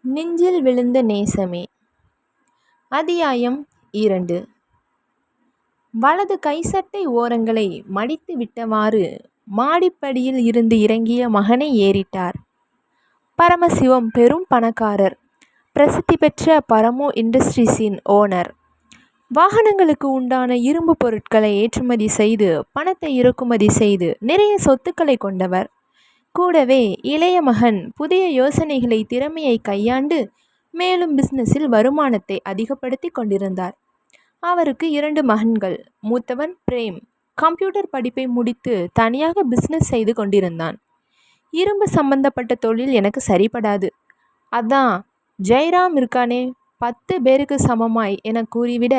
நெஞ்சில் விழுந்த நேசமே. அத்தியாயம் 2. வலது கைசட்டை ஓரங்களை மடித்து விட்டவாறு மாடிப்படியில் இருந்து இறங்கிய மகனை ஏறிட்டார். பரமசிவம் பெரும் பணக்காரர், பிரசித்தி பெற்ற பரமோ இண்டஸ்ட்ரீஸின் ஓனர். வாகனங்களுக்கு உண்டான இரும்பு பொருட்களை ஏற்றுமதி செய்து பணத்தை இறக்குமதி செய்து நிறைய சொத்துக்களை கொண்டவர். கூடவே இளைய மகன் புதிய யோசனைகளை திறமையை கையாண்டு மேலும் பிஸ்னஸில் வருமானத்தை அதிகப்படுத்தி கொண்டிருந்தார். அவருக்கு 2 மகன்கள். மூத்தவன் பிரேம் கம்ப்யூட்டர் படிப்பை முடித்து தனியாக பிஸ்னஸ் செய்து கொண்டிருந்தான். இரும்பு சம்பந்தப்பட்ட தொழில் எனக்கு சரிபடாது, அதான் ஜெயராம் இருக்கானே 10 பேருக்கு சமமாய் என கூறிவிட,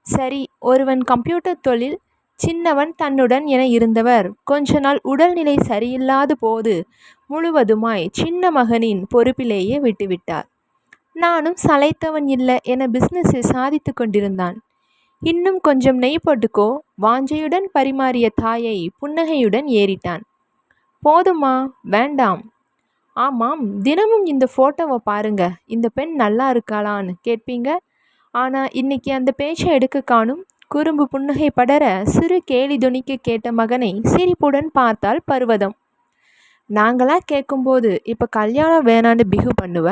சரி ஒருவன் கம்ப்யூட்டர் தொழில், சின்னவன் தன்னுடன் என இருந்தவர் கொஞ்ச நாள் உடல்நிலை சரியில்லாத போது முழுவதுமாய் சின்ன மகனின் பொறுப்பிலேயே விட்டுவிட்டார். நானும் சளைத்தவன் இல்லை என பிஸ்னஸை சாதித்து கொண்டிருந்தான். இன்னும் கொஞ்சம் நெய் போட்டுக்கோ, வாஞ்சையுடன் பரிமாறிய தாயை புன்னகையுடன் ஏறிட்டான். போதுமா? வேண்டாம். ஆமாம், தினமும் இந்த ஃபோட்டோவை பாருங்க, இந்த பெண் நல்லா இருக்காளான்னு கேட்பீங்க. ஆனால் இன்னைக்கு அந்த பேச்சை எடுக்க காணும். குறும்பு புன்னகை படர சிறு கேலி துணிக்கு கேட்ட மகனை சிரிப்புடன் பார்த்தாள் பர்வதம். நாங்களா கேட்கும்போது இப்போ கல்யாணம் வேணான்னு பிகு பண்ணுவ,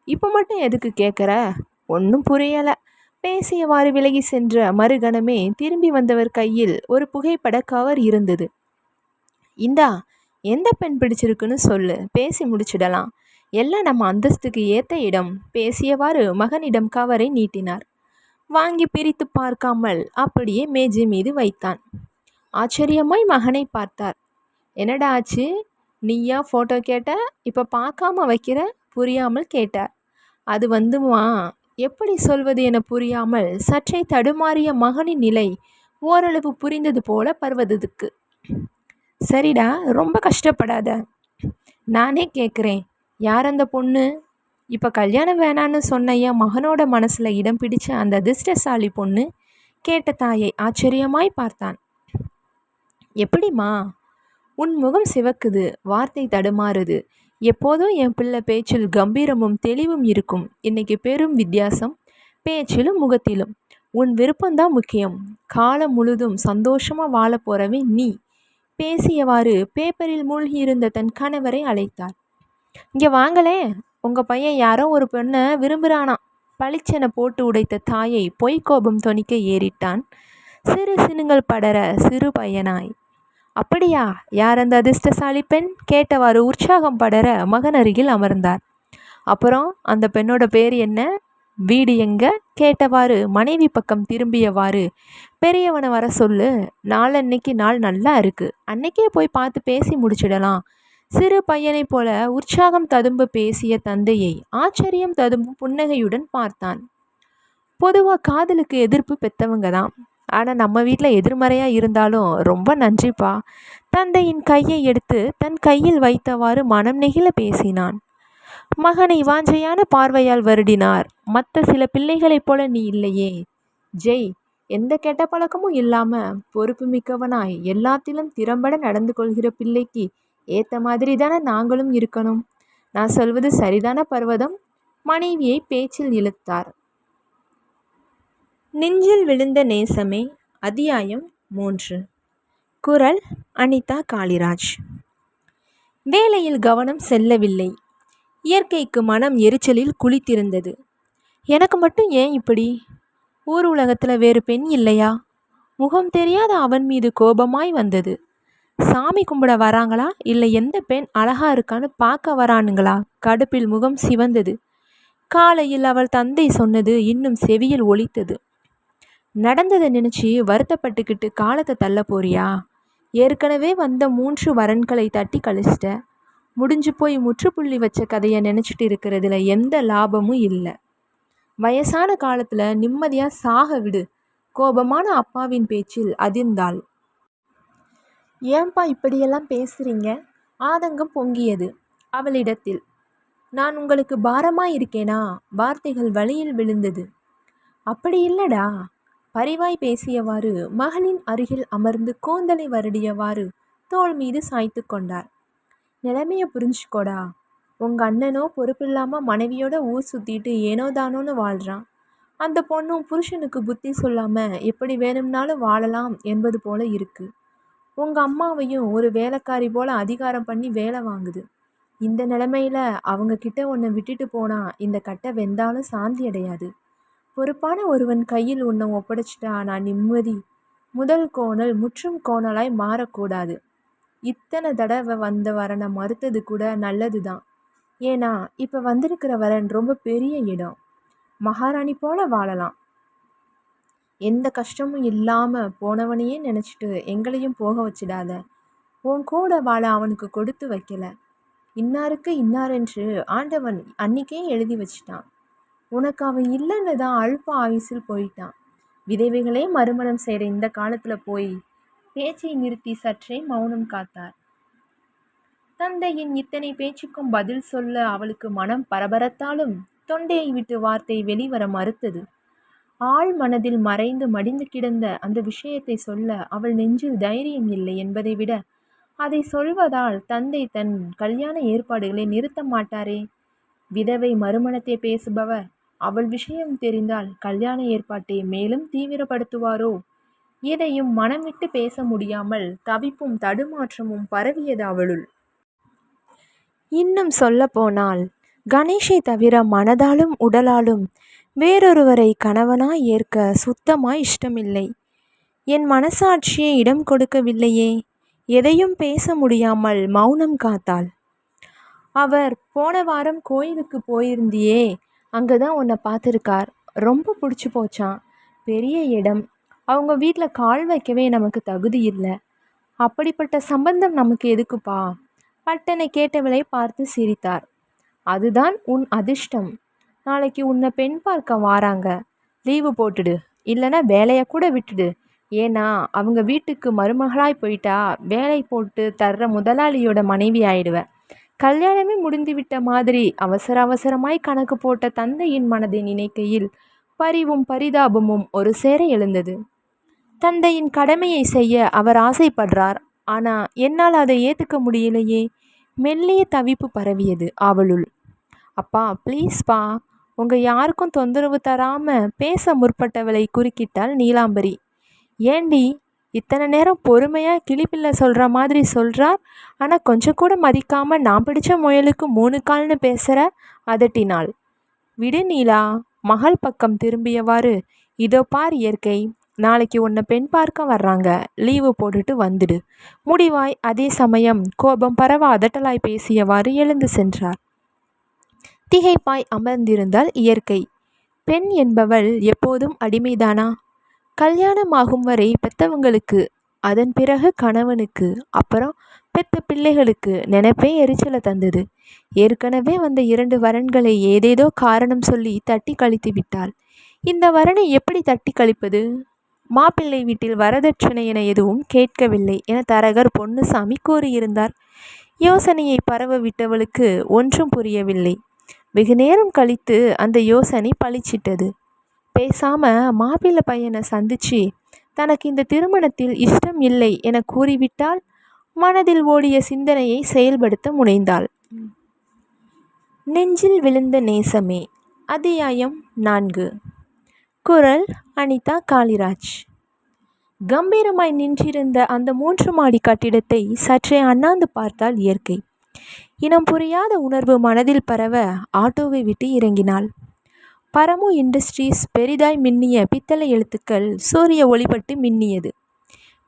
இப்போ மட்டும் எதுக்கு கேட்குற? ஒன்றும் புரியலை. பேசியவாறு விலகி சென்ற மறுகணமே திரும்பி வந்தவர் கையில் ஒரு புகைப்பட கவர் இருந்தது. இந்தா, எந்த பெண் பிடிச்சிருக்குன்னு சொல்லு, பேசி முடிச்சிடலாம். எல்லாம் நம்ம அந்தஸ்துக்கு ஏற்ற இடம். பேசியவாறு மகனிடம் கவரை நீட்டினார். வாங்கி பிரித்து பார்க்காமல் அப்படியே மேஜை மீது வைத்தான். ஆச்சரியமாய் மகனை பார்த்தார். என்னடா ஆச்சு, நீயா ஃபோட்டோ கேட்ட, இப்போ பார்க்காம வைக்கிற? புரியாமல் கேட்டார். அது வந்துமா, எப்படி சொல்வது என புரியாமல் சற்றே தடுமாறிய மகனின் நிலை ஓரளவு புரிந்தது போல பர்வதத்துக்கு. சரிடா, ரொம்ப கஷ்டப்படாத, நானே கேட்குறேன், யார் அந்த பொண்ணு? இப்போ கல்யாணம் வேணான்னு சொன்னையா மகனோட மனசில் இடம் பிடிச்ச அந்த அதிர்ஷ்டசாலி பொண்ணு? கேட்ட தாயை ஆச்சரியமாய் பார்த்தான். எப்படிம்மா? உன் முகம் சிவக்குது, வார்த்தை தடுமாறுது. எப்போதும் என் பிள்ளை பேச்சில் கம்பீரமும் தெளிவும் இருக்கும். இன்னைக்கு பெரும் வித்தியாசம், பேச்சிலும் முகத்திலும். உன் விருப்பம்தான் முக்கியம். காலம் முழுதும் சந்தோஷமாக வாழ போறவே நீ. பேசியவாறு பேப்பரில் மூழ்கியிருந்த தன் கணவரை அழைத்தார். இங்கே வாங்களே, உங்கள் பையன் யாரோ ஒரு பெண்ணை விரும்புகிறானா. பளிச்சென போட்டு உடைத்த தாயை பொய்க்கோபம் தொனிக்க ஏறிட்டான். சிறு சினுங்கள் படர சிறு பையனாய். அப்படியா, யார் அந்த அதிர்ஷ்டசாலி பெண்? கேட்டவாறு உற்சாகம் படர மகன் அருகில் அமர்ந்தார். அப்புறம் அந்த பெண்ணோட பேர் என்ன? வீடு எங்க? கேட்டவாறு மனைவி பக்கம் திரும்பியவாறு, பெரியவனை வர சொல்லு, நாளன்னைக்கு நாள் நல்லா இருக்கு, அன்னைக்கே போய் பார்த்து பேசி முடிச்சிடலாம். சிறு பையனைப் போல உற்சாகம் ததும்ப பேசிய தந்தையை ஆச்சரியம் ததும்பும் புன்னகையுடன் பார்த்தான். பொதுவாக காதலுக்கு எதிர்ப்பு பெற்றவங்க தான், ஆனால் நம்ம வீட்டில் எதிர்மறையாக இருந்தாலும் ரொம்ப நன்றிப்பா. தந்தையின் கையை எடுத்து தன் கையில் வைத்தவாறு மனம் நெகிழ பேசினான். மகனை வாஞ்சையான பார்வையால் வருடினார். மற்ற சில பிள்ளைகளைப் போல நீ இல்லையே ஜெய், எந்த கெட்ட பழக்கமும் இல்லாமல் பொறுப்பு மிக்கவனாய் எல்லாத்திலும் திறம்பட நடந்து கொள்கிற பிள்ளைக்கு ஏற்ற மாதிரி தானே நாங்களும் இருக்கணும். நான் சொல்வது சரிதான பர்வதம்? மனைவியை பேச்சில் இழுத்தார். நெஞ்சில் விழுந்த நேசமே. அத்தியாயம் 3. குரல் அனிதா காளிராஜ். வேலையில் கவனம் செல்லவில்லை. இயற்கைக்கு மனம் எரிச்சலில் குளித்திருந்தது. எனக்கு மட்டும் ஏன் இப்படி? ஊர் உலகத்தில் வேறு பெண் இல்லையா? முகம் தெரியாத அவன் மீது கோபமாய் வந்தது. சாமி கும்பிட வராங்களா, இல்லை எந்த பெண் அழகா இருக்கான்னு பார்க்க வரானுங்களா? கடுப்பில் முகம் சிவந்தது. காலையில் அவள் தந்தை சொன்னது இன்னும் செவியில் ஒலித்தது. நடந்ததை நினச்சி வருத்தப்பட்டுக்கிட்டு காலத்தை தள்ள போறியா? ஏற்கனவே வந்த 3 வரன்களை தட்டி கழிச்சிட்ட. முடிஞ்சு போய் முற்றுப்புள்ளி வச்ச கதையை நினச்சிட்டு இருக்கிறதுல எந்த லாபமும் இல்லை. வயசான காலத்தில் நிம்மதியாக சாக விடு. கோபமான அப்பாவின் பேச்சில் அதிர்ந்தாள். ஏன்பா இப்படியெல்லாம் பேசுகிறீங்க? ஆதங்கம் பொங்கியது அவளிடத்தில். நான் உங்களுக்கு பாரமாக இருக்கேனா? வார்த்தைகள் வழியில் விழுந்தது. அப்படி இல்லடா. பரிவாய் பேசியவாறு மகளின் அருகில் அமர்ந்து கூந்தலை வருடியவாறு தோள் மீது சாய்த்து கொண்டார். நிலைமையை புரிஞ்சுக்கோடா. உங்கள் அண்ணனோ பொறுப்பில்லாமல் மனைவியோட ஊர் சுற்றிட்டு ஏனோ தானோன்னு வாழ்கிறான். அந்த பொண்ணும் புருஷனுக்கு புத்தி சொல்லாமல் எப்படி வேணும்னாலும் வாழலாம் என்பது போல இருக்குது. உங்கள் அம்மாவையும் ஒரு வேலைக்காரி போல் அதிகாரம் பண்ணி வேலை வாங்குது. இந்த நிலைமையில் அவங்க கிட்ட உன்னை விட்டுட்டு போனால் இந்த கட்டை வெந்தாலும் சாந்தி அடையாது. பொறுப்பான ஒருவன் கையில் உன்னை ஒப்படைச்சிட்டா நான் நிம்மதி. முதல் கோணல் முற்றும் கோணலாய் மாறக்கூடாது. இத்தனை தடவை வந்த வரனை மறுத்தது கூட நல்லது தான். ஏன்னா இப்போ வந்திருக்கிற வரன் ரொம்ப பெரிய இடம். மகாராணி போல வாழலாம். எந்த கஷ்டமும் இல்லாமல் போனவனையே நினச்சிட்டு எங்களையும் போக வச்சிடாத. உன் கூட வாழ அவனுக்கு கொடுத்து வைக்கல. இன்னாருக்கு இன்னாரென்று ஆண்டவன் அன்னிக்கே எழுதி வச்சிட்டான். உனக்கு அவன் இல்லைன்னு தான் அல்ப ஆயுசில் போயிட்டான். விதவைகளே மறுமணம் செய்கிற இந்த காலத்தில் போய் பேச்சை நிறுத்தி சற்றே மௌனம் காத்தார். தந்தையின் இத்தனை பேச்சுக்கும் பதில் சொல்ல அவளுக்கு மனம் பரபரத்தாலும் தொண்டையை விட்டு வார்த்தை வெளிவர மறுத்தது. ஆள் மனதில் மறைந்து மடிந்து கிடந்த அந்த விஷயத்தை சொல்ல அவள் நெஞ்சில் தைரியம் இல்லை என்பதை விட அதை சொல்வதால் தந்தை தன் கல்யாண ஏற்பாடுகளை நிறுத்த மாட்டாரே. விதவை மறுமணத்தை பேசுபவர் அவள் விஷயம் தெரிந்தால் கல்யாண ஏற்பாட்டை மேலும் தீவிரப்படுத்துவாரோ? எதையும் மனம் விட்டு பேச முடியாமல் தவிப்பும் தடுமாற்றமும் பரவியது அவளுள். இன்னும் சொல்ல போனால் கணேஷை தவிர மனதாலும் உடலாலும் வேறொருவரை கணவனாய் ஏற்க சுத்தமாய் இஷ்டமில்லை. என் மனசாட்சியே இடம் கொடுக்கவில்லையே. எதையும் பேச முடியாமல் மௌனம் காத்தாள். அவர் போன வாரம் கோயிலுக்கு போயிருந்தியே, அங்கே தான் உன்னை பார்த்துருக்கார். ரொம்ப பிடிச்சி போச்சான். பெரிய இடம். அவங்க வீட்டில் கால் வைக்கவே நமக்கு தகுதி இல்லை. அப்படிப்பட்ட சம்பந்தம் நமக்கு எதுக்குப்பா? பட்டனை கேட்டவளை பார்த்து சிரித்தார். அதுதான் உன் அதிர்ஷ்டம். நாளைக்கு உன்னை பெண் பார்க்க வாராங்க. லீவு போட்டுடு, இல்லைன்னா வேலையை கூட விட்டுடு. ஏன்னா அவங்க வீட்டுக்கு மருமகளாய் போயிட்டா வேலை போட்டு தர்ற முதலாளியோட மனைவி ஆயிடுவேன். கல்யாணமே முடிந்துவிட்ட மாதிரி அவசர அவசரமாய் கணக்கு போட்ட தந்தையின் மனதை நினைக்கையில் பரிவும் பரிதாபமும் ஒரு சேர எழுந்தது. தந்தையின் கடமையை செய்ய அவர் ஆசைப்படுறார். ஆனால் என்னால் அதை ஏற்றுக்க முடியலையே. மெல்லிய தவிப்பு பரவியது அவளுள். அப்பா ப்ளீஸ்பா, உங்கள் யாருக்கும் தொந்தரவு தராமல் பேச முற்பட்டவளை குறுக்கிட்டாள் நீலாம்பரி. ஏண்டி இத்தனை நேரம் பொறுமையாக கிளிப்பிள்ளை சொல்கிற மாதிரி சொல்கிறார், ஆனால் கொஞ்சம் கூட மதிக்காமல் நான் பிடிச்ச முயலுக்கு 3 கால்னு பேசுகிற? அதட்டினாள். விடு நீலா. மகள் பக்கம் திரும்பியவாறு, இதோ பார் இயற்கை, நாளைக்கு உன்னை பெண் பார்க்க வர்றாங்க. லீவு போட்டுட்டு வந்துடு. முடிவாய் அதே சமயம் கோபம் பரவ அதட்டலாய் பேசியவாறு எழுந்து சென்றார். திகைப்பாய் அமர்ந்திருந்தால் இயற்கை. பெண் என்பவள் எப்போதும் அடிமைதானா? கல்யாணமாகும் வரை பெற்றவங்களுக்கு, அதன் பிறகு கணவனுக்கு, அப்புறம் பெத்த பிள்ளைகளுக்கு நினைப்பே எரிச்சலை தந்தது. ஏற்கனவே வந்த 2 வரன்களை ஏதேதோ காரணம் சொல்லி தட்டி கழித்து விட்டாள். இந்த வரனை எப்படி தட்டி கழிப்பது? மாப்பிள்ளை வீட்டில் வரதட்சணை என எதுவும் கேட்கவில்லை என தரகர் பொன்னுசாமி கூறியிருந்தார். யோசனையை பரவ விட்டவளுக்கு ஒன்றும் புரியவில்லை. வெகு நேரம் கழித்து அந்த யோசனை பளிச்சிட்டது. பேசாம மாப்பிள்ளை பையனை சந்திச்சு தனக்கு இந்த திருமணத்தில் இஷ்டம் இல்லை என கூறிவிட்டால் மனதில் ஓடிய சிந்தனையை செயல்படுத்த முனைந்தாள். நெஞ்சில் விழுந்த நேசமே. அத்தியாயம் 4. குரல் அனிதா காளிராஜ். கம்பீரமாய் நின்றிருந்த அந்த 3 மாடி கட்டிடத்தை சற்றே அண்ணாந்து பார்த்தால் இயற்கை. இனம் புரியாத உணர்வு மனதில் பரவ ஆட்டோவை விட்டு இறங்கினாள். பரமு இண்டஸ்ட்ரீஸ் பெரிதாய் மின்னிய பித்தளை எழுத்துக்கள் சூரிய ஒளிபட்டு மின்னியது.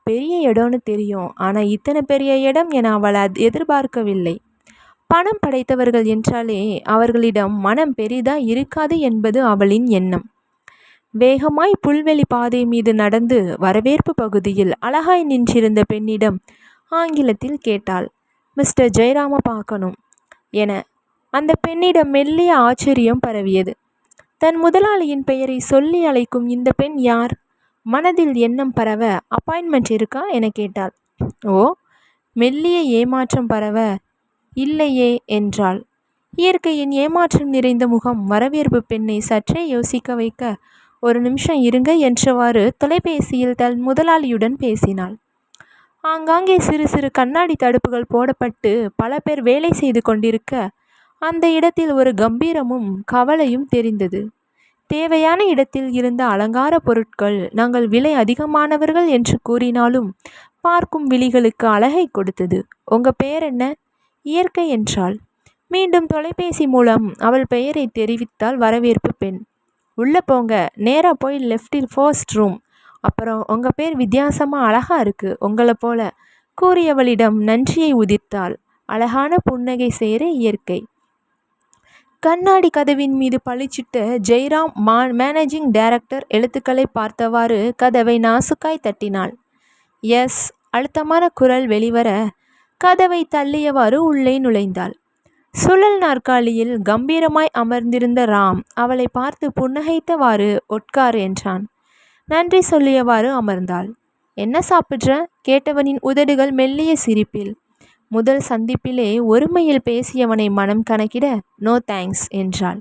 பெரிய இடம்னு தெரியும், ஆனால் இத்தனை பெரிய இடம் என அவள் எதிர்பார்க்கவில்லை. பணம் படைத்தவர்கள் என்றாலே அவர்களிடம் மனம் பெரிதாய் இருக்காது என்பது அவளின் எண்ணம். வேகமாய் புல்வெளி பாதை மீது நடந்து வரவேற்பு பகுதியில் அழகாய் நின்றிருந்த பெண்ணிடம் ஆங்கிலத்தில் கேட்டாள். மிஸ்டர் ஜெயராம பார்க்கணும் என. அந்த பெண்ணிடம் மெல்லிய ஆச்சரியம் பரவியது. தன் முதலாளியின் பெயரை சொல்லி அழைக்கும் இந்த பெண் யார்? மனதில் எண்ணம் பரவ அப்பாயின்மெண்ட் இருக்கா என கேட்டாள். ஓ. மெல்லிய ஏமாற்றம் பரவ இல்லையே என்றாள். இயற்கையின் ஏமாற்றம் நிறைந்த முகம் வரவேற்பு பெண்ணை சற்றே யோசிக்க வைக்க, ஒரு நிமிஷம் இருங்க என்றவாறு தொலைபேசியில் தன் முதலாளியுடன் பேசினாள். ஆங்காங்கே சிறு சிறு கண்ணாடி தடுப்புகள் போடப்பட்டு பல பேர் வேலை செய்து கொண்டிருக்க, அந்த இடத்தில் ஒரு கம்பீரமும் கவலையும் தெரிந்தது. தேவையான இடத்தில் இருந்த அலங்கார பொருட்கள் நாங்கள் விலை அதிகமானவர்கள் என்று கூறினாலும் பார்க்கும் விழிகளுக்கு அழகை கொடுத்தது. உங்க பெயர் என்ன? இயற்கை என்றாள். மீண்டும் தொலைபேசி மூலம் அவள் பெயரை தெரிவித்தால் வரவேற்பு பெண். உள்ளே போங்க, நேராக போய் லெஃப்டில் ஃபர்ஸ்ட் ரூம். அப்புறம் உங்கள் பேர் வித்தியாசமாக அழகா இருக்கு, உங்களை போல கூறியவளிடம் நன்றியை உதிர்த்தாள். அழகான புன்னகை சேர இயற்கை. கண்ணாடி கதவின் மீது பளிச்சிட்ட ஜெய்ராம் மேனேஜிங் டைரக்டர் எழுத்துக்களை பார்த்தவாறு கதவை நாசுக்காய் தட்டினாள். எஸ். அழுத்தமான குரல் வெளிவர கதவை தள்ளியவாறு உள்ளே நுழைந்தாள். சுழல் நாற்காலியில் கம்பீரமாய் அமர்ந்திருந்த ராம் அவளை பார்த்து புன்னகைத்தவாறு உட்கார் என்றான். நன்றி சொல்லியவாறு அமர்ந்தாள். என்ன சாப்பிட்ற? கேட்டவனின் உதடுகள் மெல்லிய சிரிப்பில். முதல் சந்திப்பிலே ஒருமையில் பேசியவனை மனம் கணக்கிட நோ தேங்க்ஸ் என்றாள்.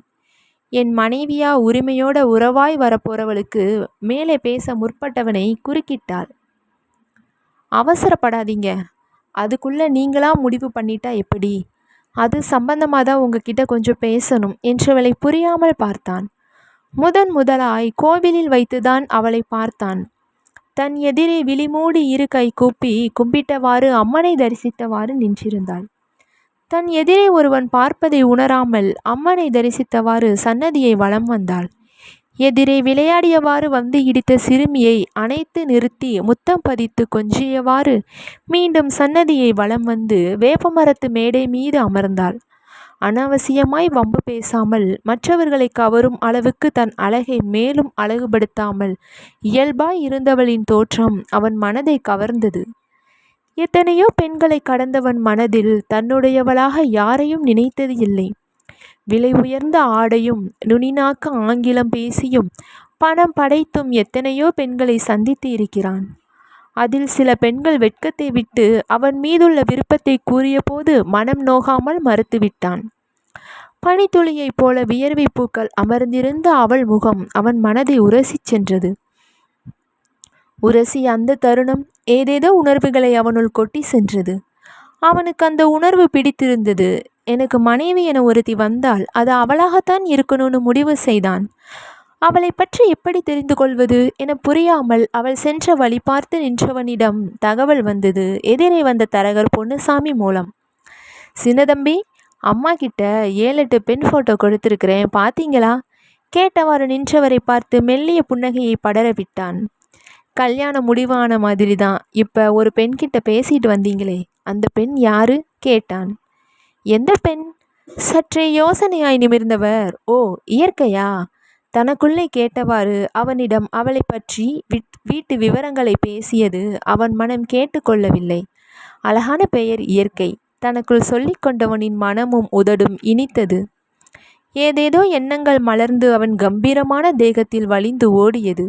என் மனைவியா உரிமையோட உறவாய் வரப்போறவளுக்கு மேலே பேச முற்பட்டவனை குறுக்கிட்டாள். அவசரப்படாதீங்க, அதுக்குள்ளே நீங்களா முடிவு பண்ணிட்டா எப்படி? அது சம்பந்தமாக தான் உங்ககிட்ட கொஞ்சம் பேசணும் என்றவளை புரியாமல் பார்த்தான். முதலாய் கோவிலில் வைத்துதான் அவளை பார்த்தான். தன் எதிரே விழிமூடி இரு கை கூப்பி கும்பிட்டவாறு அம்மனை தரிசித்தவாறு நின்றிருந்தாள். தன் எதிரே ஒருவன் பார்ப்பதை உணராமல் அம்மனை தரிசித்தவாறு சன்னதியை வலம் வந்தாள். எதிரே விளையாடியவாறு வந்து இடித்த சிறுமியை அணைத்து நிறுத்தி முத்தம் பதித்து கொஞ்சியவாறு மீண்டும் சன்னதியை வலம் வந்து வேப்பமரத்து மேடை மீது அமர்ந்தாள். அனாவசியமாய் வம்பு பேசாமல் மற்றவர்களை கவரும் அளவுக்கு தன் அழகை மேலும் அழகுபடுத்தாமல் இயல்பாய் இருந்தவளின் தோற்றம் அவன் மனதை கவர்ந்தது. எத்தனையோ பெண்களை கடந்தவன் மனதில் தன்னுடையவளாக யாரையும் நினைத்தது இல்லை. விலை உயர்ந்த ஆடையும் நுனிநாக்க ஆங்கிலம் பேசியும் பணம் படைத்தும் எத்தனையோ பெண்களை சந்தித்து இருக்கிறான். அதில் சில பெண்கள் வெட்கத்தை விட்டு அவன் மீதுள்ள விருப்பத்தை கூறிய போது மனம் நோகாமல் மறுத்துவிட்டான். பனித்துளியைப் போல வியர்வை பூக்கள் அமர்ந்திருந்த அவள் முகம் அவன் மனதை உரசிச் சென்றது. உரசி அந்த தருணம் ஏதேதோ உணர்வுகளை அவனுள் கொட்டி சென்றது. அவனுக்கு அந்த உணர்வு பிடித்திருந்தது. எனக்கு மனைவி என ஒருத்தி வந்தால் அது அவளாகத்தான் இருக்கணும்னு முடிவு செய்தான். அவளை பற்றி எப்படி தெரிந்து கொள்வது என புரியாமல் அவள் சென்ற வழி பார்த்து நின்றவனிடம் தகவல் வந்தது. எதிரே வந்த தரகர் பொன்னுசாமி மூலம். சின்னதம்பி, அம்மா கிட்ட 7-8 பெண் ஃபோட்டோ கொடுத்துருக்கிறேன், பார்த்தீங்களா? கேட்டவாறு நின்றவரை பார்த்து மெல்லிய புன்னகையை படர விட்டான். கல்யாணம் முடிவான மாதிரி தான். இப்போ ஒரு பெண்கிட்ட பேசிட்டு வந்தீங்களே, அந்த பெண் யாரு? கேட்டான். எந்த பெண்? சற்றே யோசனையாய் நிமிர்ந்தவர், ஓ இயற்கையா? தனக்குள்ளே கேட்டவாறு அவனிடம் அவளை பற்றி வீட்டு விவரங்களை பேசியது அவன் மனம் கேட்டுக்கொள்ளவில்லை. அழகான பெயர் இயற்கை. தனக்குள் சொல்லி கொண்டவனின் மனமும் உதடும் இனித்தது. ஏதேதோ எண்ணங்கள் மலர்ந்து அவன் கம்பீரமான தேகத்தில் வழிந்து ஓடியது.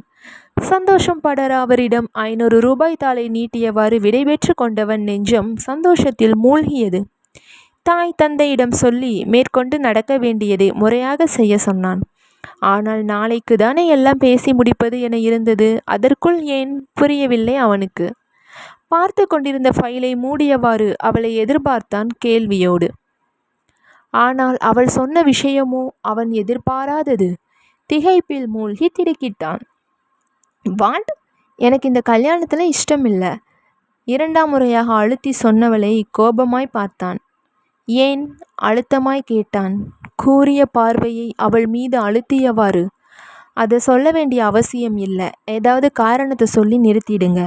சந்தோஷம் படர அவரிடம் 500 ரூபாய் தாளை நீட்டியவாறு விடைபெற்று கொண்டவன் நெஞ்சம் சந்தோஷத்தில் மூழ்கியது. தாய் தந்தையிடம் சொல்லி மேற்கொண்டு நடக்க வேண்டியதை முறையாக செய்ய சொன்னான். ஆனால் நாளைக்கு தானே எல்லாம் பேசி முடிப்பது என இருந்தது. அதற்குள் ஏன் புரியவில்லை அவனுக்கு. பார்த்து கொண்டிருந்த ஃபைலை மூடியவாறு அவளை எதிர்பார்த்தான் கேள்வியோடு. ஆனால் அவள் சொன்ன விஷயமோ அவன் எதிர்பாராதது. திகைப்பில் மூழ்கி திடுக்கிட்டான். வாட்? எனக்கு இந்த கல்யாணத்தில் இஷ்டம் இல்லை. 2ஆம் முறையாக அழுத்தி சொன்னவளை கோபமாய் பார்த்தான். ஏன்? அழுத்தமாய் கேட்டான். கூறிய பார்வையை அவள் மீது அழுத்தியவாறு, அதை சொல்ல வேண்டிய அவசியம் இல்லை, ஏதாவது காரணத்தை சொல்லி நிறுத்திடுங்க.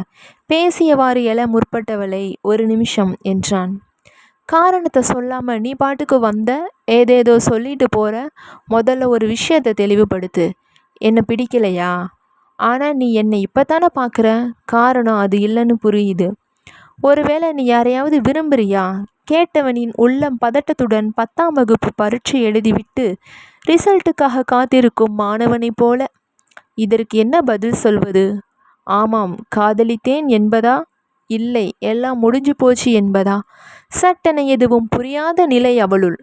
பேசியவாறு எழ முற்பட்டவளை 1 நிமிஷம் என்றான். காரணத்தை சொல்லாமல் நீ பாட்டுக்கு வந்த, ஏதேதோ சொல்லிட்டு போகிற. முதல்ல ஒரு விஷயத்தை தெளிவுபடுத்து. என்னை பிடிக்கலையா? ஆனால் நீ என்னை இப்போ தானே பார்க்குற. காரணம் அது இல்லைன்னு புரியுது. ஒருவேளை நீ யாரையாவது விரும்புறியா? கேட்டவனின் உள்ளம் பதட்டத்துடன் 10ஆம் வகுப்பு பரீட்சை எழுதிவிட்டு ரிசல்ட்டுக்காக காத்திருக்கும் மாணவனைப் போல. இதற்கு என்ன பதில் சொல்வது? ஆமாம், காதலித்தேன் என்பதா? இல்லை, எல்லாம் முடிஞ்சு போச்சு என்பதா? சட்டென எதுவும் புரியாத நிலை அவளுள்.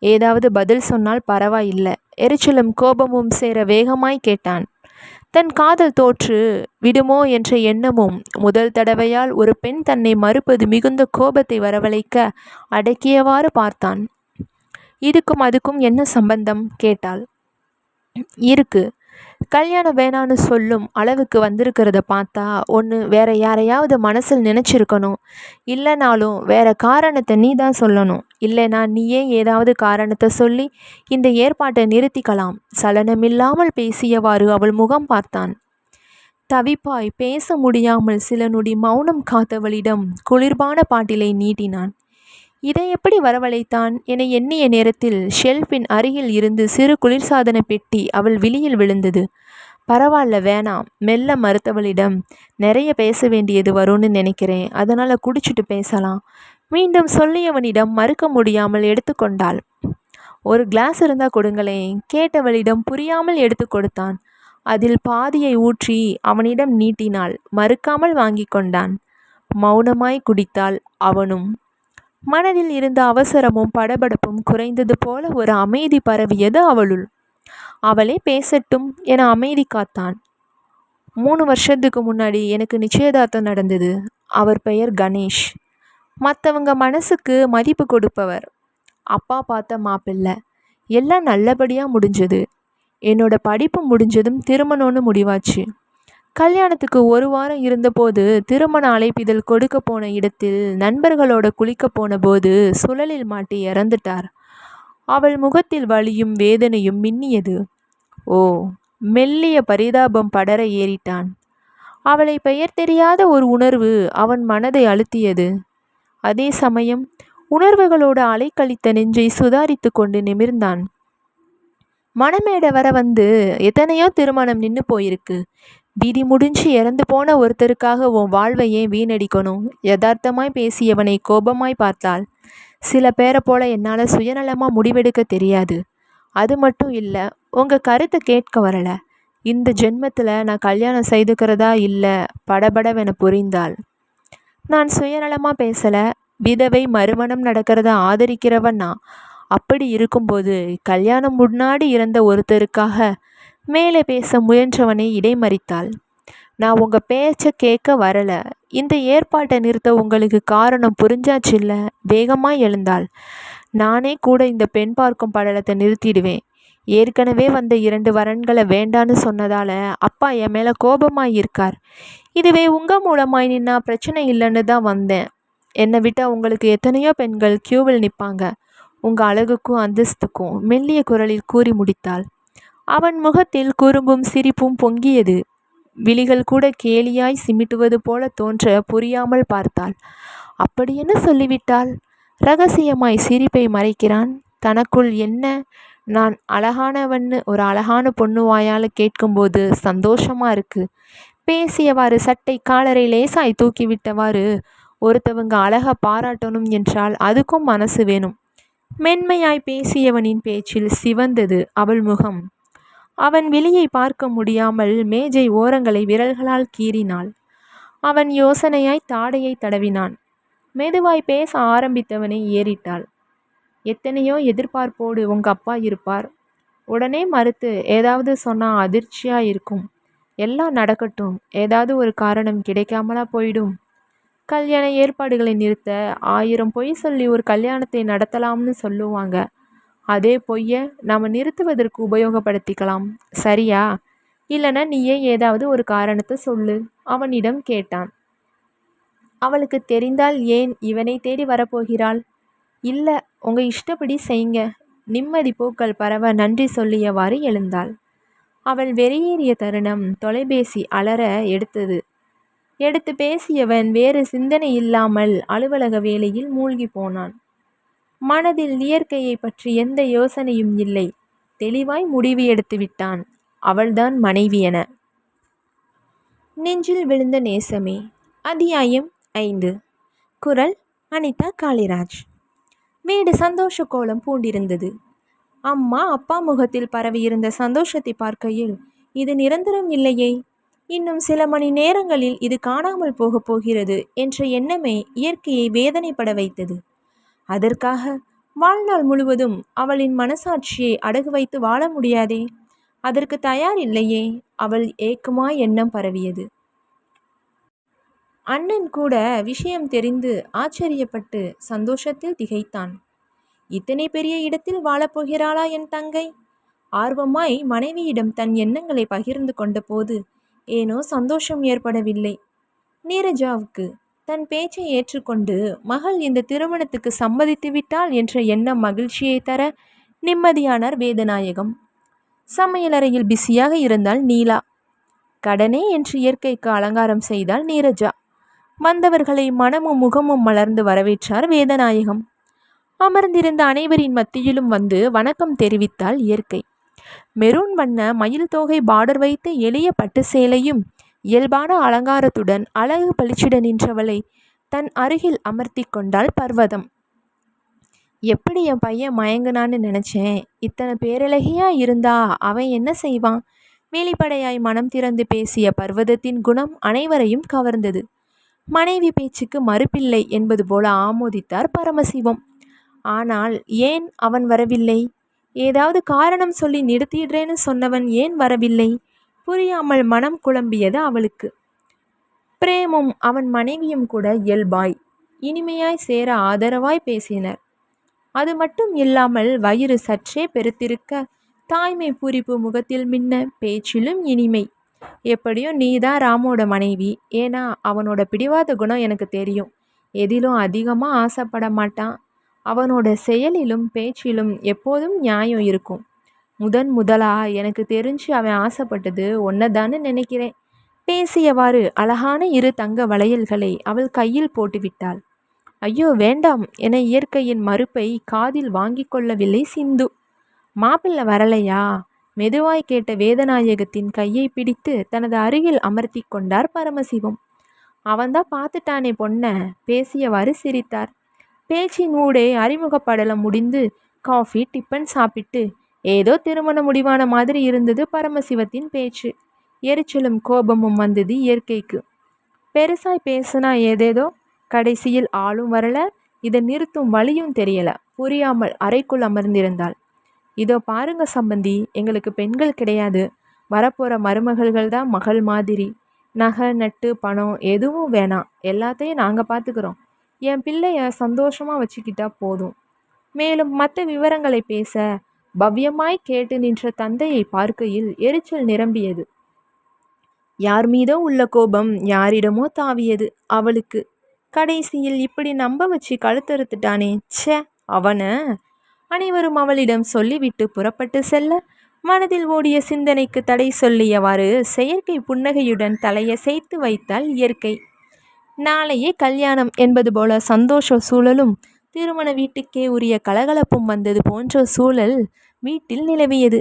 ஏதாவது பதில் சொன்னால் பரவாயில்லை. எரிச்சலும் கோபமும் சேர வேகமாய் கேட்டான். தன் காதல் தோற்று விடுமோ என்ற எண்ணமும் முதல் தடவையால் ஒரு பெண் தன்னை மறுப்பது மிகுந்த கோபத்தை வரவழைக்க அடக்கியவாறு பார்த்தான். இதுக்கும் அதுக்கும் என்ன சம்பந்தம் கேட்டாள். இருக்கு. கல்யாணம் வேணான்னு சொல்லும் அளவுக்கு வந்திருக்கிறத பார்த்தா ஒன்று வேற யாரையாவது மனசில் நினச்சிருக்கணும், இல்லைனாலும் வேற காரணத்தை நீ தான் சொல்லணும். இல்லைனா நீயே ஏதாவது காரணத்தை சொல்லி இந்த ஏற்பாட்டை நிறுத்திக்கலாம். சலனமில்லாமல் பேசியவாறு அவள் முகம் பார்த்தான். தவிப்பாய் பேச முடியாமல் சில நொடி மௌனம் காத்தவளிடம் குளிர்பான பாட்டிலை நீட்டினான். இதை எப்படி வரவழைத்தான் என எண்ணிய நேரத்தில் ஷெல்ஃபின் அருகில் இருந்து சிறு குளிர்சாதன பெட்டி அவள் விழியில் விழுந்தது. பரவாயில்ல வேணாம், மெல்ல மறுத்தவளிடம், நிறைய பேச வேண்டியது வரும்னு நினைக்கிறேன், அதனால் குடிச்சிட்டு பேசலாம். மீண்டும் சொல்லியவனிடம் மறுக்க முடியாமல் எடுத்துக்கொண்டாள். ஒரு கிளாஸ் இருந்தால் கொடுங்களேன் கேட்டவளிடம் புரியாமல் எடுத்து கொடுத்தான். அதில் பாதியை ஊற்றி அவனிடம் நீட்டினாள். மறுக்காமல் வாங்கி கொண்டான். மௌனமாய் குடித்தாள் அவனும். மனதில் இருந்த அவசரமும் படபடப்பும் குறைந்தது போல ஒரு அமைதி பரவியது அவளுள். அவளே பேசட்டும் என அமைதி காத்தான். 3 வருஷத்துக்கு முன்னாடி எனக்கு நிச்சயதார்த்தம் நடந்தது. அவர் பெயர் கணேஷ். மற்றவங்க மனசுக்கு மதிப்பு கொடுப்பவர். அப்பா பார்த்த மாப்பிள்ளை. எல்லாம் நல்லபடியாக முடிஞ்சது. என்னோட படிப்பு முடிஞ்சதும் திருமணம்னு முடிவாச்சு. கல்யாணத்துக்கு 1 வாரம் இருந்தபோது திருமண அழைப்பிதழ் கொடுக்க போன இடத்தில் நண்பர்களோட குளிக்க போன போது சுழலில் மாட்டி இறந்துட்டார். அவள் முகத்தில் வலியும் வேதனையும் மின்னியது. ஓ, மெல்லிய பரிதாபம் படர ஏறிட்டான். அவளை பெயர் தெரியாத ஒரு உணர்வு அவன் மனதை அழுத்தியது. அதே சமயம் உணர்வுகளோடு அலைக்கழித்த நெஞ்சை சுதாரித்து கொண்டு நிமிர்ந்தான். மணமேடை வர வந்து எத்தனையோ திருமணம் நின்று போயிருக்கு. விதி முடிஞ்சு இறந்து போன ஒருத்தருக்காக உன் வாழ்வை ஏன் வீணடிக்கணும்? யதார்த்தமாய் பேசியவனை கோபமாய் பார்த்தாள். சில பேரை போல என்னால் சுயநலமாக முடிவெடுக்க தெரியாது. அது மட்டும் இல்லை, உங்கள் கருத்தை கேட்க வரலை. இந்த ஜென்மத்தில் நான் கல்யாணம் செய்துக்கிறதா இல்லை படபடவென புரிந்தாள். நான் சுயநலமாக பேசலை. விதவை மறுமணம் நடக்கிறத ஆதரிக்கிறவன் நான். அப்படி இருக்கும்போது கல்யாணம் முன்னாடி இறந்த ஒருத்தருக்காக மேலே பேச முயன்றவனை இடைமறித்தாள். நான் உங்கள் பேச்சை கேட்க வரலை. இந்த ஏற்பாட்டை நிறுத்த உங்களுக்கு காரணம் புரிஞ்சாச்சு இல்லை? வேகமாக எழுந்தாள். நானே கூட இந்த பெண் பார்க்கும் படலத்தை நிறுத்திடுவேன். ஏற்கனவே வந்த 2 வரன்களை வேண்டான்னு சொன்னதால் அப்பா என் மேலே கோபமாக இருக்கார். இதுவே உங்கள் மூலமாய் நின்னா பிரச்சனை இல்லைன்னு தான் வந்தேன். என்னை விட்டால் உங்களுக்கு எத்தனையோ பெண்கள் கியூவில் நிற்பாங்க. உங்கள் அழகுக்கும் அந்தஸ்துக்கும் மெல்லிய குரலில் கூறி முடித்தாள். அவன் முகத்தில் குறும்பும் சிரிப்பும் பொங்கியது. விழிகள் கூட கேலியாய் சிமிட்டுவது போல தோன்ற புரியாமல் பார்த்தாள். அப்படி என்ன சொல்லிவிட்டாள்? ரகசியமாய் சிரிப்பை மறைக்கிறான். தனக்குள் என்ன, நான் அழகானவன்னு ஒரு அழகான பொண்ணு வாயால் கேட்கும்போது சந்தோஷமாக இருக்கு. பேசியவாறு சட்டை காலரை லேசாய் தூக்கிவிட்டவாறு, ஒருத்தவங்க அழகை பாராட்டணும் என்றால் அதுக்கும் மனசு வேணும். மென்மையாய் பேசியவனின் பேச்சில் சிவந்தது அவள் முகம். அவன் வெளியை பார்க்க முடியாமல் மேஜை ஓரங்களை விரல்களால் கீறினாள். அவன் யோசனையாய் தாடையை தடவினான். மெதுவாய் பேச ஆரம்பித்தவனை ஏறிட்டாள். எத்தனையோ எதிர்பார்ப்போடு உங்கள் அப்பா இருப்பார். உடனே மறுத்து ஏதாவது சொன்னால் அதிர்ச்சியாக இருக்கும். எல்லாம் நடக்கட்டும், ஏதாவது ஒரு காரணம் கிடைக்காமலா போயிடும். கல்யாண ஏற்பாடுகளை நிறுத்த 1000 பொய் சொல்லி ஒரு கல்யாணத்தை நடத்தலாம்னு சொல்லுவாங்க. அதே பொய்யை நாம் நிறுத்துவதற்கு உபயோகப்படுத்திக்கலாம். சரியா? இல்லைன்னா நீயே ஏதாவது ஒரு காரணத்தை சொல்லு, அவனிடம் கேட்டான். அவளுக்கு தெரிந்தால் ஏன் இவனை தேடி வரப்போகிறாள்? இல்லை, உங்கள் இஷ்டப்படி செய்யுங்க. நிம்மதி பூக்கள் பரவ நன்றி சொல்லியவாறு எழுந்தாள். அவள் வெளியேறிய தருணம் தொலைபேசி அலற எடுத்து பேசியவன் வேறு சிந்தனை இல்லாமல் அலுவலக வேலையில் மூழ்கி போனான். மனதில் இயற்கையை பற்றி எந்த யோசனையும் இல்லை. தெளிவாய் முடிவு எடுத்து விட்டான். அவள்தான் மனைவி என. நெஞ்சில் விழுந்த நேசமே. அத்தியாயம் 5. குரல் அனிதா காளிராஜ். வீடு சந்தோஷ கோலம் பூண்டிருந்தது. அம்மா அப்பா முகத்தில் பரவியிருந்த சந்தோஷத்தை பார்க்கையில், இது நிரந்தரம் இல்லையே, இன்னும் சில மணி நேரங்களில் இது காணாமல் போகப் போகிறது என்ற எண்ணமே இயற்கையை வேதனைப்பட வைத்தது. அதற்காக வாழ்நாள் முழுவதும் அவளின் மனசாட்சியை அடகு வைத்து வாழ முடியாதே. அதற்கு தயார் இல்லையே. அவள் ஏக்கமாய் எண்ணம் பரவியது. அண்ணன் கூட விஷயம் தெரிந்து ஆச்சரியப்பட்டு சந்தோஷத்தில் திகைத்தான். இத்தனை பெரிய இடத்தில் வாழப்போகிறாளா என் தங்கை? ஆர்வமாய் மனைவியிடம் தன் எண்ணங்களை பகிர்ந்து கொண்டபோது ஏனோ சந்தோஷம் ஏற்படவில்லை. நீரஜாவுக்கு தன் பேச்சை ஏற்றுக்கொண்டு மகள் இந்த திருமணத்துக்கு சம்மதித்து விட்டாள் என்ற எண்ணம் மகிழ்ச்சியை தர நிம்மதியானார் வேதநாயகம். சமையலறையில் பிஸியாக இருந்தாள் நீலா. கடனே என்று இயற்கைக்கு அலங்காரம் செய்தாள் நீரஜா. வந்தவர்களை மனமும் முகமும் மலர்ந்து வரவேற்றார் வேதநாயகம். அமர்ந்திருந்த அனைவரின் மத்தியிலும் வந்து வணக்கம் தெரிவித்தாள் இயற்கை. மெரூன் வண்ண மயில் தோகை பார்டர் வைத்த எளிய பட்டு சேலையும் இயல்பான அலங்காரத்துடன் அழகு பளிச்சிட நின்றவளை தன் அருகில் அமர்த்தி கொண்டாள் பர்வதம். எப்படி என் பையன் மயங்குனான்னு நினச்சேன். இத்தனை பேரழகியா இருந்தா அவன் என்ன செய்வான்? வெளிப்படையாய் மனம் திறந்து பேசிய பர்வதத்தின் குணம் அனைவரையும் கவர்ந்தது. மனைவி பேச்சுக்கு மறுப்பில்லை என்பது போல ஆமோதித்தார் பரமசிவம். ஆனால் ஏன் அவன் வரவில்லை? ஏதாவது காரணம் சொல்லி நிறுத்திடுறேன்னு சொன்னவன் ஏன் வரவில்லை? புரியாமல் மனம் குழம்பியது அவளுக்கு. பிரேமும் அவன் மனைவியும் கூட இயல்பாய் இனிமையாய் சேர ஆதரவாய் பேசினர். அது மட்டும் இல்லாமல் வயிறு சற்றே பெருத்திருக்க தாய்மை பூரிப்பு முகத்தில் மின்ன, பேச்சிலும் இனிமை. எப்படியோ நீதான் ராமோட மனைவி. ஏன்னா அவனோட பிடிவாத குணம் எனக்கு தெரியும். எதிலும் அதிகமாக ஆசைப்பட மாட்டான். அவனோட செயலிலும் பேச்சிலும் எப்போதும் நியாயம் இருக்கும். முதலா எனக்கு தெரிஞ்சு அவன் ஆசைப்பட்டது ஒன்னதான்னு நினைக்கிறேன். பேசியவாறு அழகான இரு தங்க வளையல்களை அவள் கையில் போட்டுவிட்டாள். ஐயோ வேண்டாம் என இயற்கையின் மறுப்பை காதில் வாங்கி கொள்ளவில்லை சிந்து. மாப்பிள்ளை வரலையா? மெதுவாய் கேட்ட வேதநாயகத்தின் கையை பிடித்து தனது அருகில் அமர்த்தி கொண்டார் பரமசிவம். அவன்தான் பார்த்துட்டானே பொண்ண. பேசியவாறு சிரித்தார். பேச்சின் ஊடே அறிமுகப்படலம் முடிந்து காஃபி டிஃபன் சாப்பிட்டு ஏதோ திருமண முடிவான மாதிரி இருந்தது பரமசிவத்தின் பேச்சு. எரிச்சலும் கோபமும் வந்தது இயற்கைக்கு. பெருசாய் பேசுனா ஏதேதோ, கடைசியில் ஆளும் வரல. இதை நிறுத்தும் வழியும் தெரியல. புரியாமல் அறைக்குள் அமர்ந்திருந்தாள். இதோ பாருங்க சம்பந்தி, எங்களுக்கு பெண்கள் கிடையாது. வரப்போகிற மருமகள்கள் தான் மகள் மாதிரி. நகை நட்டு பணம் எதுவும் வேணாம். எல்லாத்தையும் நாங்கள் பார்த்துக்கிறோம். என் பிள்ளைய சந்தோஷமாக வச்சுக்கிட்டா போதும். மேலும் மற்ற விவரங்களை பேச பவ்யமாய் கேட்டு நின்ற தந்தையை பார்க்கையில் எரிச்சல் நிரம்பியது. யார் மீதோ உள்ள கோபம் யாரிடமோ தாவியது அவளுக்கு. கடைசியில் இப்படி நம்ப வச்சு கழுத்தறுத்துட்டானே, ச்சே அவன. அனைவரும் அவளிடம் சொல்லிவிட்டு புறப்பட்டு செல்ல மனதில் ஓடிய சிந்தனைக்கு தடை சொல்லியவாறு செயற்கை புன்னகையுடன் தலையசைத்து வைத்தாள் இயற்கை. நாளையே கல்யாணம் என்பது போல சந்தோஷ சூழலும் திருமண வீட்டுக்கே உரிய கலகலப்பும் வந்தது போன்ற சூழல் வீட்டில் நிலவியது.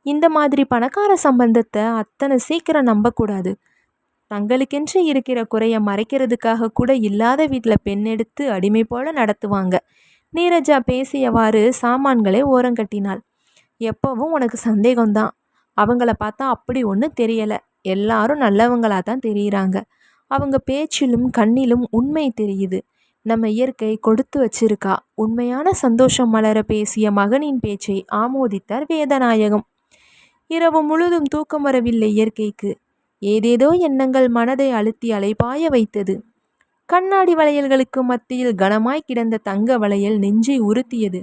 இந்த மாதிரி பணக்கார சம்பந்தத்தை அத்தனை சீக்கிரம் நம்பக்கூடாது. தங்களுக்கென்று இருக்கிற குறைய மறைக்கிறதுக்காக கூட இல்லாத வீட்டில் பெண் எடுத்து அடிமை போல நடத்துவாங்க. நீரஜா பேசியவாறு சாமான்களை ஓரங்கட்டினாள். எப்பவும் உனக்கு சந்தேகம்தான். அவங்கள பார்த்தா அப்படி ஒன்றும் தெரியலை. எல்லாரும் நல்லவங்களாக தான் தெரியுறாங்க. அவங்க பேச்சிலும் கண்ணிலும் உண்மை தெரியுது. நம்ம இயற்கை கொடுத்து வச்சிருக்கா. உண்மையான சந்தோஷம் மலர பேசிய மகனின் பேச்சை ஆமோதித்தார் வேதநாயகம். இரவு முழுதும் தூக்கம் வரவில்லை இயற்கைக்கு. ஏதேதோ எண்ணங்கள் மனதை அழுத்தி அலைபாய வைத்தது. கண்ணாடி வளையல்களுக்கு மத்தியில் கனமாய் கிடந்த தங்க வளையல் நெஞ்சை உறுத்தியது.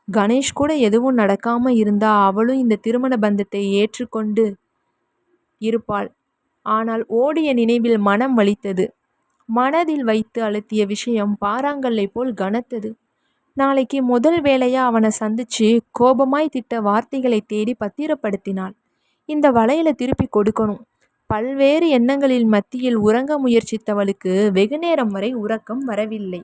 கணேஷ் கூட எதுவும் நடக்காம இருந்தா அவளும் இந்த திருமண பந்தத்தை ஏற்றுக்கொண்டு இருப்பாள். ஆனால் ஓடிய நினைவில் மனம் வலித்தது. மனதில் வைத்து அழுத்திய விஷயம் பாறாங்கல்லை போல் கனத்தது. நாளைக்கு முதல் வேளையா அவனை சந்திச்சு கோபமாய் திட்ட வார்த்தைகளை தேடி பத்திரப்படுத்தினாள். இந்த வளையலை திருப்பி கொடுக்கணும். பல்வேறு எண்ணங்களின் மத்தியில் உறங்க முயற்சித்தவளுக்கு வெகுநேரம் வரை உறக்கம் வரவில்லை.